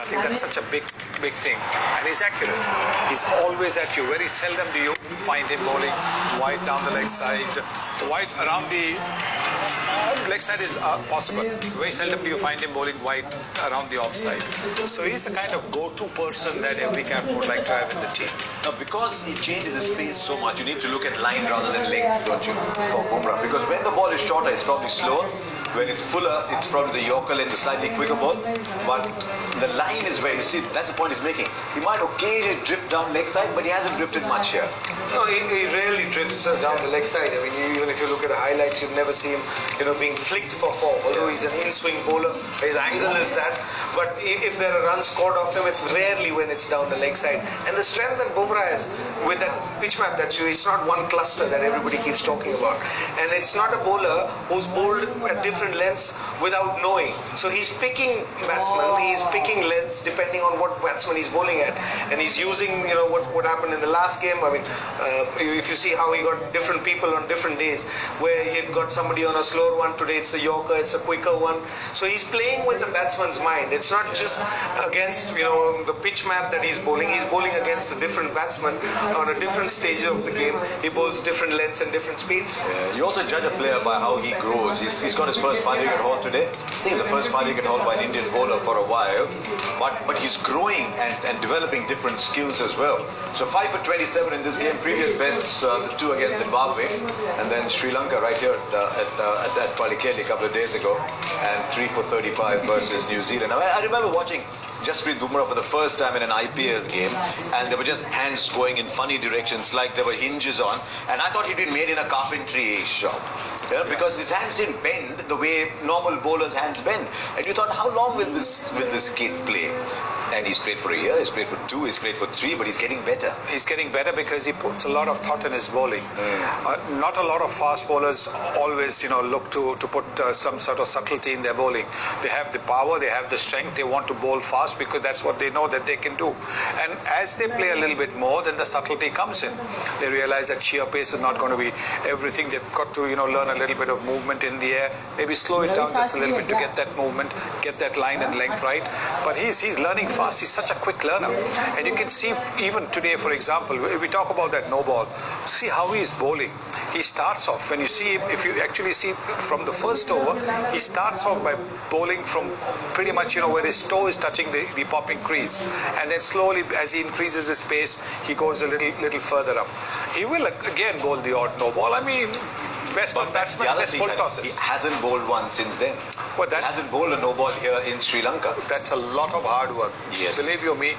I think that's such a big thing. And he's accurate. He's always at you. Very seldom do you find him bowling wide down the leg side. Wide around the leg side is possible. Very seldom do you find him bowling wide around the offside. So he's the kind of go-to person that every captain would like to have in the team. Now, because he changes his pace so much, you need to look at line rather than length, don't you, for Bumrah? Because when the ball is shorter, it's probably slower. When it's fuller, it's probably the Yorker length, the slightly quicker ball. But the line is where, you see, that's the point he's making. He might occasionally drift down leg side, but he hasn't drifted much here. No, he rarely drifts down the leg side. I mean, even if you look at the highlights, you'll never see him, being flicked for four. Although he's an in-swing bowler, his angle is that. But if there are runs scored off him, it's rarely when it's down the leg side. And the strength that Bumrah has with that pitch map, it's not one cluster that everybody keeps talking about. And it's not a bowler who's bowled at different lengths without knowing. So he's picking batsmen, he's picking lengths depending on what batsman he's bowling at. And he's using, what happened in the last game. I mean, if you see how he got different people on different days, where he got somebody on a slower one, today it's the Yorker, it's a quicker one. So he's playing with the batsman's mind. It's not just against, the pitch map that he's bowling against a different batsman on a different stage of the game. He bowls different lengths and different speeds. Yeah, you also judge a player by how he grows. He's got his first 5-wicket haul today. I think it's the first 5-wicket haul by an Indian bowler for a while. But he's growing and developing different skills as well. So 5 for 27 in this game. Previous best, the 2 against Zimbabwe, and then Sri Lanka right here at Palikeli a couple of days ago, and 3 for 35 versus New Zealand. I remember watching Jasprit for the first time in an IPL game, and there were just hands going in funny directions like there were hinges on, and I thought he'd been made in a carpentry shop, because his hands didn't bend the way normal bowlers' hands bend. And you thought, how long will this kid play? And he's played for a year, he's played for 2, he's played for 3, but he's getting better. He's getting better because he puts a lot of thought in his bowling. Not a lot of fast bowlers always, look to put some sort of subtlety in their bowling. They have the power, they have the strength, they want to bowl fast because that's what they know that they can do. And as they play a little bit more, then the subtlety comes in. They realize that sheer pace is not going to be everything. They've got to, learn a little bit of movement in the air, maybe slow it down just a little bit to get that movement, get that line and length right. But he's learning fast. He's such a quick learner. And you can see even today, for example, we talk about that no ball. See how he's bowling. He starts off, when you see him, if you actually see from the first over, he starts off by bowling from pretty much, where his toe is touching the popping crease. And then slowly, as he increases his pace, he goes a little further up. He will again bowl the odd no ball. I mean, best batsman, best full tosses. He hasn't bowled one since then. Well, he hasn't bowled a no ball here in Sri Lanka. That's a lot of hard work. Yes. Believe you me,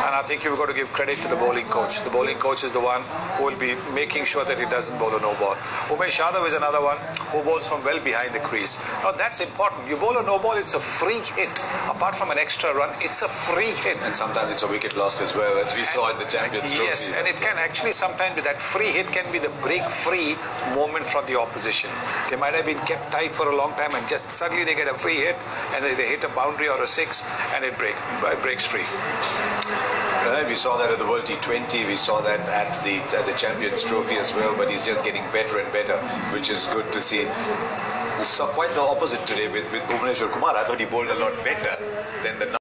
and I think you've got to give credit to the bowling coach. The bowling coach is the one who will be making sure that he doesn't bowl a no ball. Umesh Yadav is another one who bowls from well behind the crease. Now that's important. You bowl a no ball, it's a free hit. Apart from an extra run, it's a free hit. And sometimes it's a wicket lost as well, as we saw in the Champions Trophy. Yes, and it can actually sometimes that free hit can be the break-free moment from the opposition. They might have been kept tight for a long time, and just suddenly they get a free hit, and they hit a boundary or a 6, and it breaks free. We saw that at the World T20, we saw that at the Champions Trophy as well, but he's just getting better and better, which is good to see. We saw quite the opposite today with Bhuvneshwar Kumar. I thought he bowled a lot better than the